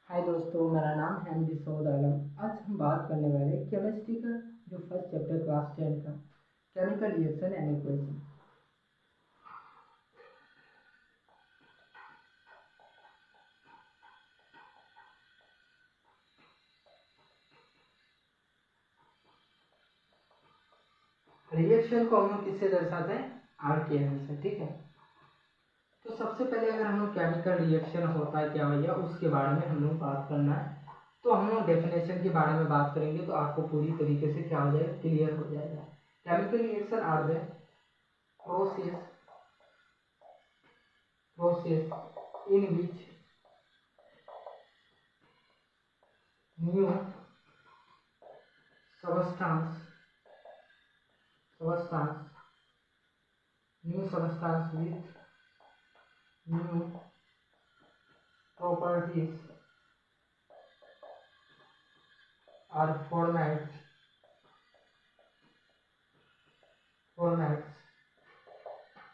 हाय दोस्तों, मेरा नाम है अमजद आलम। आज हम बात करने वाले केमिस्ट्री का जो फर्स्ट चैप्टर क्लास 10 का chemical reaction and equation. Reaction को हम लोग किससे दर्शाते हैं? RKN से। ठीक है, तो सबसे पहले अगर हम लोग केमिकल रिएक्शन होता है क्या भैया उसके बारे में हम लोग बात करना है, तो हम लोग डेफिनेशन के बारे में बात करेंगे तो आपको पूरी तरीके से क्या हो जाएगा, क्लियर हो जाएगा। Chemical reaction are the process in which new substance with new properties are formats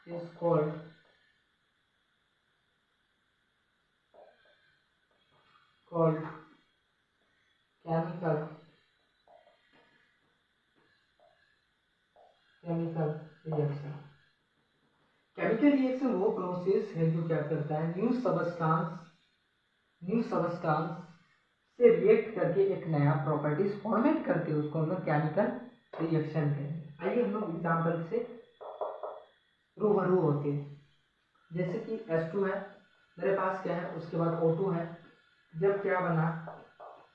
is called chemical reaction. Chemical reaction वो प्रोसेस है जो क्या करता है, न्यू सबस्टांस से रिएक्ट करके एक नया प्रॉपर्टीज फॉर्मेट करते हैं, उसको हम लोग केमिकल रिएक्शन कहते हैं। आइए हम लोग एग्जाम्पल से रूबरू होते हैं। जैसे कि H2 है मेरे पास, क्या है, उसके बाद O2 है। जब क्या बना,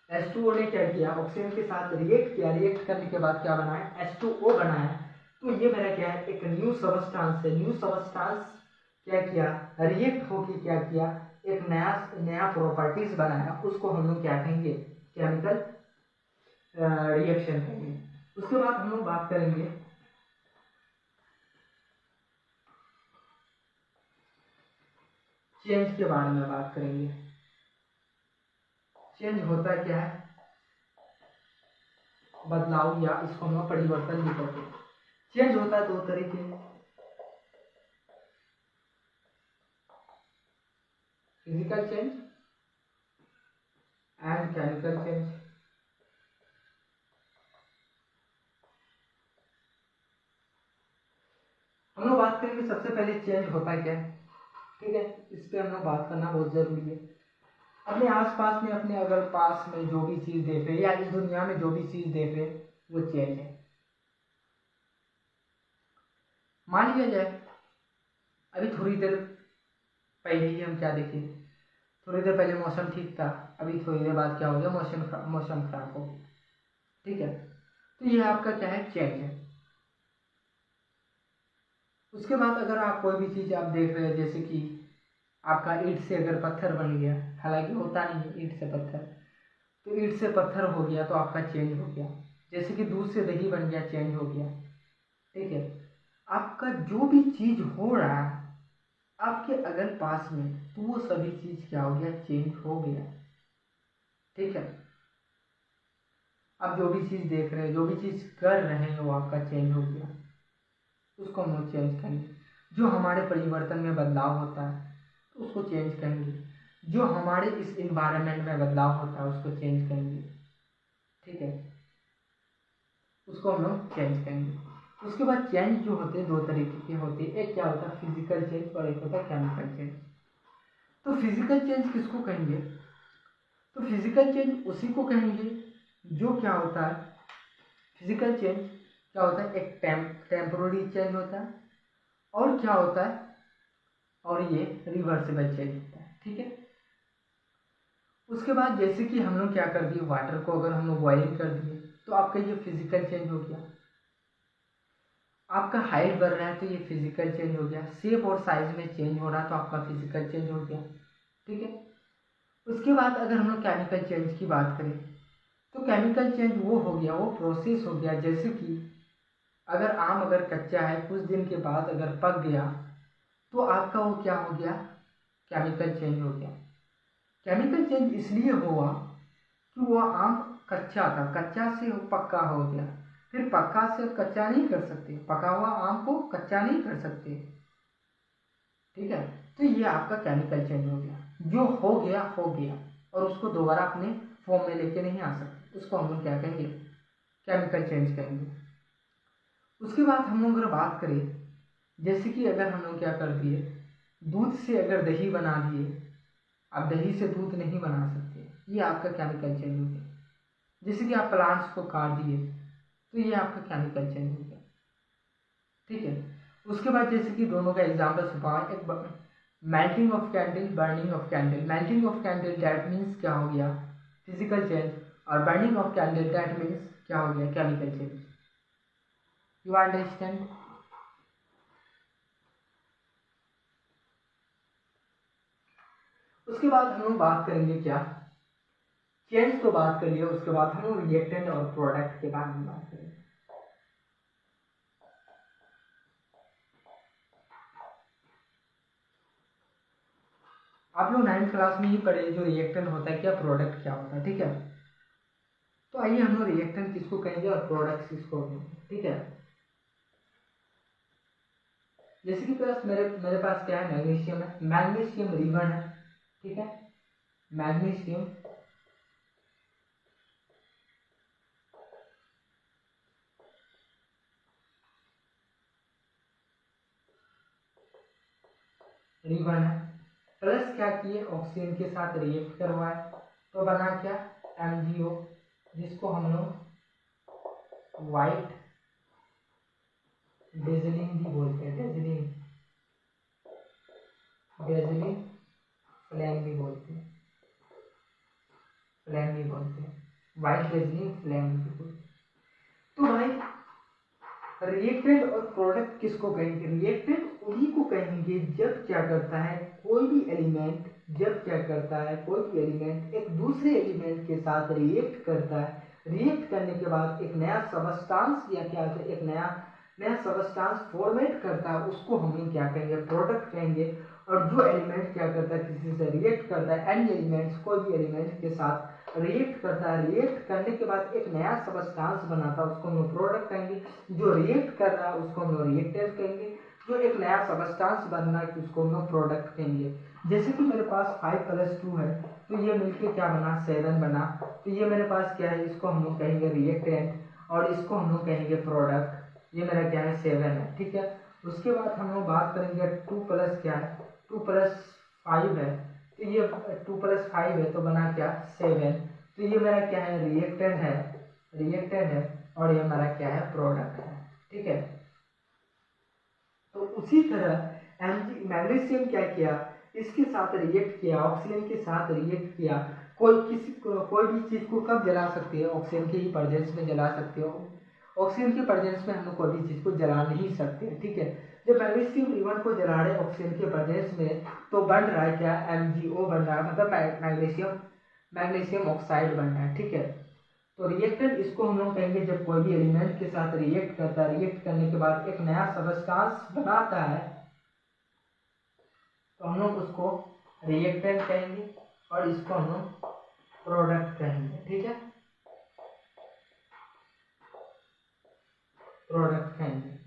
H2O ने क्या किया, ऑक्सीजन के साथ रिएक्ट किया, रिएक्ट करने के बाद क्या बनाया, H2O बनाया। तो ये मेरा क्या है, एक न्यू सबस्टांस है। न्यू सबस्टांस क्या किया, रिएक्ट होके क्या किया, एक नया प्रॉपर्टीज बनाया, उसको हम लोग क्या कहेंगे, केमिकल रिएक्शन कहेंगे। उसके बाद हम लोग बात करेंगे चेंज के बारे में बात करेंगे। चेंज होता क्या है, बदलाव, या इसको हम लोग परिवर्तन भी कहते हैं। चेंज होता है दो तरीके, physical change and chemical change. हम लोग बात करेंगे सबसे पहले चेंज होता है क्या, ठीक है, इस पे हम लोग बात करना बहुत जरूरी है। अपने आसपास में, अपने अगर पास में जो भी चीज देख रहे या इस दुनिया में जो भी चीज देख रहे वो चेंज है। मान लिया जाए अभी थोड़ी देर पहले ही हम क्या देखे, थोड़ी देर पहले मौसम ठीक था, अभी थोड़ी देर बाद क्या हो गया, मौसम खराब हो गया। ठीक है, तो ये आपका क्या है, चेंज है। उसके बाद अगर आप कोई भी चीज आप देख रहे हैं, जैसे कि आपका ईंट से अगर पत्थर बन गया, हालांकि होता नहीं है ईंट से पत्थर, तो ईंट से पत्थर हो गया तो आपका चेंज हो गया। जैसे कि दूध से दही बन गया, चेंज हो गया। ठीक है, आपका जो भी चीज हो रहा है आपके अगल पास में, तो वो सभी चीज क्या हो गया, चेंज हो गया। ठीक है, आप जो भी चीज देख रहे हैं, जो भी चीज कर रहे हैं, वो आपका चेंज हो गया, उसको हम लोग चेंज करेंगे। जो हमारे परिवर्तन में बदलाव होता है तो उसको चेंज करेंगे। जो हमारे इस इन्वायरमेंट में बदलाव होता है उसको चेंज करेंगे। ठीक है, उसको हम लोग चेंज करेंगे। उसके बाद चेंज जो होते हैं दो तरीके के होते हैं, एक क्या होता है फिजिकल चेंज और एक होता है केमिकल चेंज। तो फिजिकल चेंज किसको कहेंगे, तो फिजिकल चेंज उसी को कहेंगे जो क्या होता है, फिजिकल चेंज क्या होता है, एक टेम्पोररी चेंज होता है, और क्या होता है, और ये रिवर्सिबल चेंज होता है। ठीक है, उसके बाद जैसे कि हम लोग क्या कर दिए, वाटर को अगर हम लोग बॉइलिंग कर दिए तो आपका ये फिजिकल चेंज हो गया। आपका हाइट बढ़ रहा है तो ये फिजिकल चेंज हो गया। शेप और साइज में चेंज हो रहा है तो आपका फिजिकल चेंज हो गया। ठीक है, उसके बाद अगर हम लोग केमिकल चेंज की बात करें तो केमिकल चेंज वो हो गया, वो प्रोसेस हो गया, जैसे कि अगर आम अगर कच्चा है कुछ दिन के बाद अगर पक गया तो आपका वो क्या हो गया, केमिकल चेंज हो गया। केमिकल चेंज इसलिए हुआ कि वो आम कच्चा था, कच्चा से वो पक्का हो गया। फिर पक्का से कच्चा नहीं कर सकते, पका हुआ आम को कच्चा नहीं कर सकते। ठीक है, तो ये आपका केमिकल चेंज हो गया, जो हो गया हो गया। और उसको दोबारा अपने फॉर्म में लेके नहीं आ सकते, उसको हम लोग क्या कहेंगे, केमिकल चेंज कहेंगे। उसके बाद हम लोग अगर बात करें, जैसे कि अगर हम लोग क्या कर दिए, दूध से अगर दही बना दिए, आप दही से दूध नहीं बना सकते, ये आपका केमिकल चेंज हो गया। जैसे कि आप प्लांट्स को काट दिए, तो ये आपका केमिकल चेंज हो गया, ठीक है। उसके बाद जैसे कि दोनों का एग्जाम्पल सुना, एक melting of candle, burning of candle. Melting of candle that means क्या हो गया, फिजिकल चेंज, और burning of candle that means क्या हो गया, केमिकल चेंज। You understand? उसके बाद हम लोग बात करेंगे क्या, चेंज तो बात कर लिया, उसके बाद हम लोग रिएक्टेंट और प्रोडक्ट के बारे में बात करेंगे। आप लोग 9th क्लास में ही पढ़े जो रिएक्टेंट होता है क्या, प्रोडक्ट क्या होता है, ठीक है। तो आइए हम लोग रिएक्टेंट किसको कहेंगे और प्रोडक्ट किसको कहेंगे, ठीक है। जैसे कि प्लस मेरे पास क्या है, मैग्नीशियम है, मैग्नीशियम रिबन है, ठीक है। मैग्नीशियम रिबन है, प्लस क्या किए, ऑक्सीजन के साथ रिएक्ट करवाए, तो बना क्या, MgO, जिसको हम लोग वाइट डेजलिंग भी बोलते हैं, डेजलिंग फ्लेम भी बोलते हैं, फ्लेम भी बोलते हैं, वाइट डेजलिंग फ्लेम भी बोलते हैं। तो भाई रिएक्टेंट और प्रोडक्ट किसको कहेंगे, रिएक्टेंट उन्हीं को कहेंगे जब क्या करता है कोई भी एलिमेंट, जब क्या करता है कोई भी एलिमेंट एक दूसरे एलिमेंट के साथ रिएक्ट करता है, रिएक्ट करने के बाद एक नया सबस्टांस या क्या है, एक नया सबस्टांस फॉर्मेट करता है, उसको हम लोग क्या कहेंगे, प्रोडक्ट कहेंगे। और जो एलिमेंट क्या करता है किसी से रिएक्ट करता है, एनी एलिमेंट्स कोई भी एलिमेंट के साथ रिएक्ट करता है, रिएक्ट करने के बाद एक नया सबस्टांस बनाता है, उसको हम लोग प्रोडक्ट कहेंगे। जो रिएक्ट कर रहा है उसको हम लोग रिएक्टेंट कहेंगे, जो एक नया सबस्टांस बन रहा है उसको हम लोग प्रोडक्ट कहेंगे। जैसे कि मेरे पास 5 + 2 है, तो ये मिलके क्या बना, 7 बना, तो ये मेरे पास क्या है, इसको हम लोग कहेंगे रिएक्टेंट, और इसको हम लोग कहेंगे प्रोडक्ट। ये मेरा क्या है, 7 है, ठीक है। उसके बाद हम लोग बात करेंगे 2 + क्या है, 2 + 5 है, तो ये 2 + 5 है, तो बना क्या, 7, तो ये मेरा क्या है, रिएक्टेंट है, और ये हमारा क्या है, प्रोडक्ट है, ठीक है। तो उसी तरह मैग्नीशियम क्या किया, इसके साथ रिएक्ट किया, ऑक्सीजन के साथ रिएक्ट किया। कोई भी चीज को कब जला सकते हैं, ऑक्सीजन के ही प्रेजेंस में जला सकते हो, ऑक्सीजन के प्रेजेंस में हम लोग कोई भी चीज को जला नहीं सकते, ठीक है। जब मैग्नीशियम रिबन को जला रहे ऑक्सीजन के प्रेजेंस में, तो बन रहा है क्या, MgO बन रहा है, मतलब मैग्नीशियम ऑक्साइड बन रहा है, ठीक है। तो रिएक्टेंट इसको हम लोग कहेंगे जब कोई भी एलिमेंट के साथ रिएक्ट करता है, रिएक्ट करने के बाद एक नया सबस्टांस बनाता है, तो हम लोग उसको रिएक्टेंट कहेंगे, और इसको हम लोग प्रोडक्ट कहेंगे, ठीक है, प्रोडक्ट कहेंगे,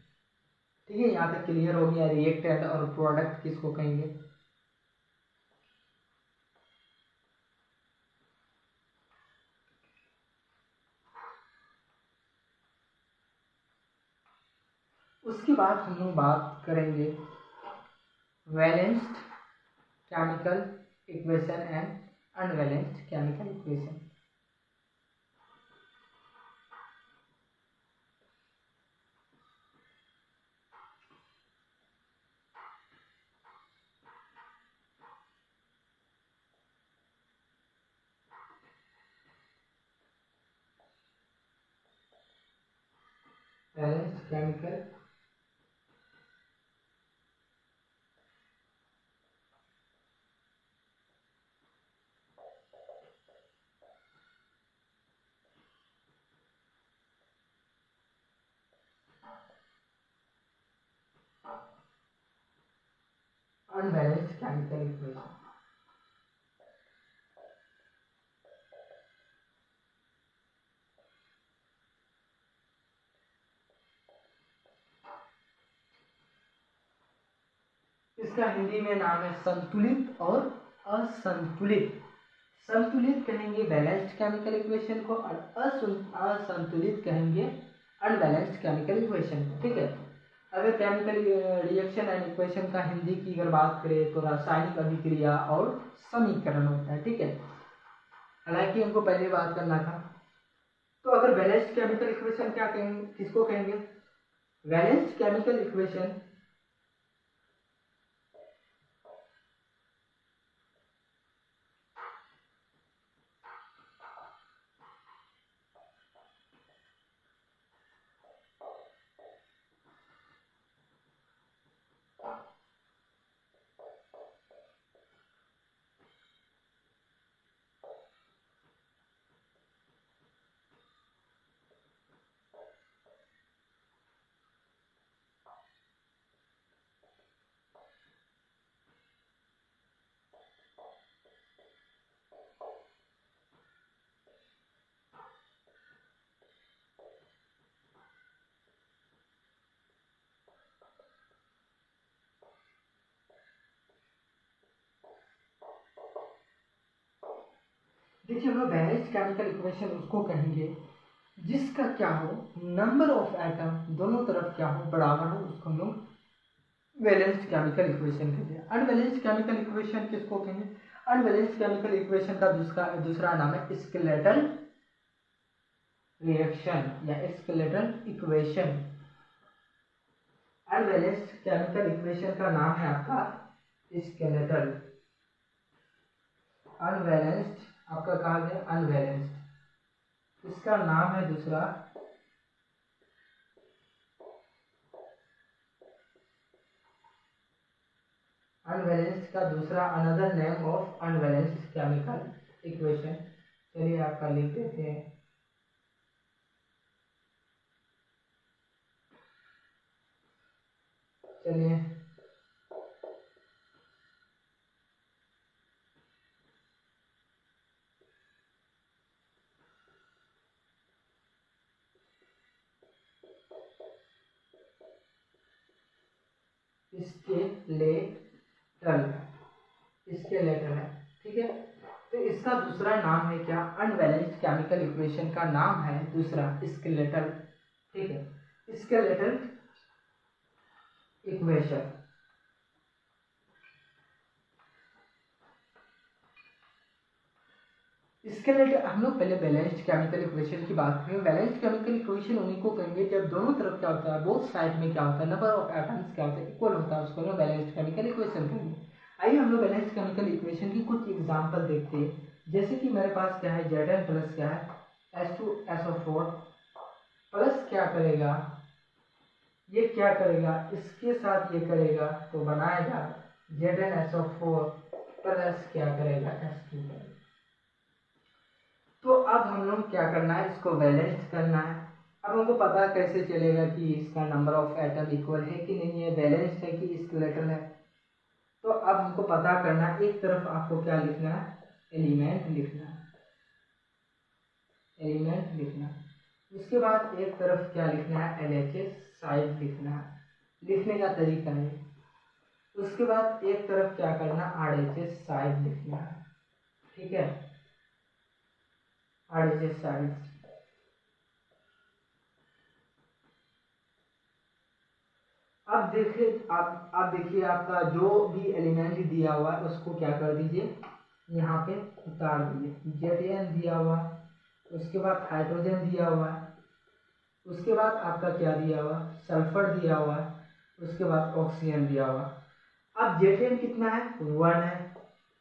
ठीक है। यहाँ तक क्लियर हो गया, रिएक्टेंट और प्रोडक्ट किसको कहेंगे। उसके बाद हम लोग बात करेंगे balanced chemical equation and unbalanced chemical equation. Balanced chemical unbalanced chemical equation. इसका हिंदी में नाम है संतुलित और असंतुलित संतुलित कहेंगे बैलेंस्ड केमिकल इक्वेशन को, और असंतुलित कहेंगे अनबैलेंस्ड केमिकल इक्वेशन को। ठीक है, अगर केमिकल रिएक्शन एंड इक्वेशन का हिंदी की अगर बात करें तो रासायनिक अभिक्रिया और समीकरण होता है। ठीक है, हालांकि हमको पहले बात करना था। तो अगर बैलेंस्ड केमिकल इक्वेशन क्या कहेंगे, किसको कहेंगे? बैलेंस्ड केमिकल इक्वेशन देखिए, हम लोग बैलेंस्ड केमिकल इक्वेशन उसको कहेंगे जिसका क्या हो, नंबर ऑफ एटम दोनों तरफ क्या हो, बराबर हो, उसको हम लोग बैलेंस्ड केमिकल इक्वेशन कहते हैं। अनबैलेंस्ड केमिकल इक्वेशन किसको कहेंगे? अनबैलेंस्ड केमिकल इक्वेशन का दूसरा नाम है स्केलेटल रिएक्शन या skeletal equation. Unbalanced chemical equation का नाम है आपका स्केलेटल। अनबैलेंस्ड आपका कहा गया अनबैलेंस्ड, इसका नाम है दूसरा अनबैलेंस्ड का दूसरा another name of unbalanced chemical equation. चलिए आपका लिख देते हैं। चलिए स्केलेटल है। ठीक है, तो इसका दूसरा नाम है क्या? अनबैलेंस्ड केमिकल इक्वेशन का नाम है दूसरा स्केलेटल। ठीक है, स्केलेटल इक्वेशन। स्केलेटल, हम लोग पहले बैलेंस्ड केमिकल इक्वेशन की बात करें। बैलेंस्ड केमिकल इक्वेशन उन्हीं को कहेंगे जब दोनों तरफ क्या होता है, बोथ साइड में क्या होता है, नंबर ऑफ एटम्स क्या होता है, इक्वल होता है, उसको हम लोग बैलेंस्ड केमिकल इक्वेशन कहेंगे। आइए हम लोग बैलेंस्ड केमिकल इक्वेशन की कुछ एग्जांपल देखते हैं। जैसे कि मेरे पास क्या है, Zn प्लस क्या है, H2SO4 प्लस क्या करेगा, ये क्या करेगा, इसके साथ ये करेगा तो बनाएगा ZnSO4 प्लस क्या करेगा, H2 करेगा। तो अब हम लोग क्या करना है, इसको बैलेंस करना है। अब हमको पता कैसे चलेगा कि इसका नंबर ऑफ एटम इक्वल है कि नहीं है, बैलेंस्ड है कि स्केलेटल है। तो अब हमको पता करना है, एक तरफ आपको क्या लिखना है, एलिमेंट लिखना है, एलिमेंट लिखना है। उसके बाद एक तरफ क्या लिखना है, LHS साइड लिखना है, लिखने का तरीका है। उसके बाद एक तरफ क्या करना, RHS साइड लिखना है। ठीक है, RHS साइड। अब देखिए, आप देखिए, आपका जो भी एलिमेंट दिया हुआ है उसको क्या कर दीजिए, यहाँ पे उतार दीजिए। Zn दिया हुआ है, उसके बाद हाइड्रोजन दिया हुआ है, उसके बाद आपका क्या दिया हुआ, सल्फर दिया हुआ है, उसके बाद ऑक्सीजन दिया हुआ। अब Zn कितना है, 1 है।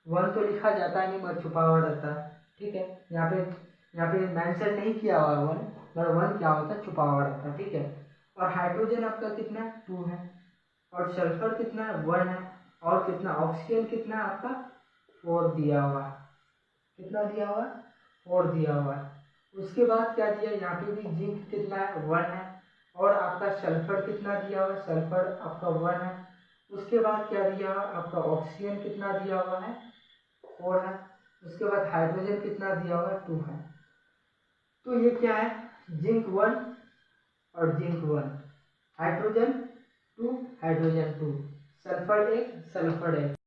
1 तो लिखा जाता है नहीं, मगर छुपा हुआ रहता है। ठीक है, यहाँ पे मेंशन नहीं किया हुआ 1, मगर 1 क्या होता है, छुपा हुआ रहता है। ठीक है, और हाइड्रोजन आपका कितना है, 2 है, और सल्फर कितना है, 1 है, और कितना ऑक्सीजन कितना है आपका, 4 दिया हुआ है। कितना दिया हुआ है, 4 दिया हुआ है। उसके बाद क्या दिया, यहाँ पे भी जिंक कितना है, 1 है, और आपका सल्फर कितना दिया हुआ है, सल्फर आपका 1 है। उसके बाद क्या दिया हुआ, आपका ऑक्सीजन कितना दिया हुआ है, 4 है। उसके बाद हाइड्रोजन कितना दिया हुआ है, 2 है। तो ये क्या है, जिंक 1 और zinc 1, hydrogen 2, hydrogen 2, sulphur 1, sulphur 1।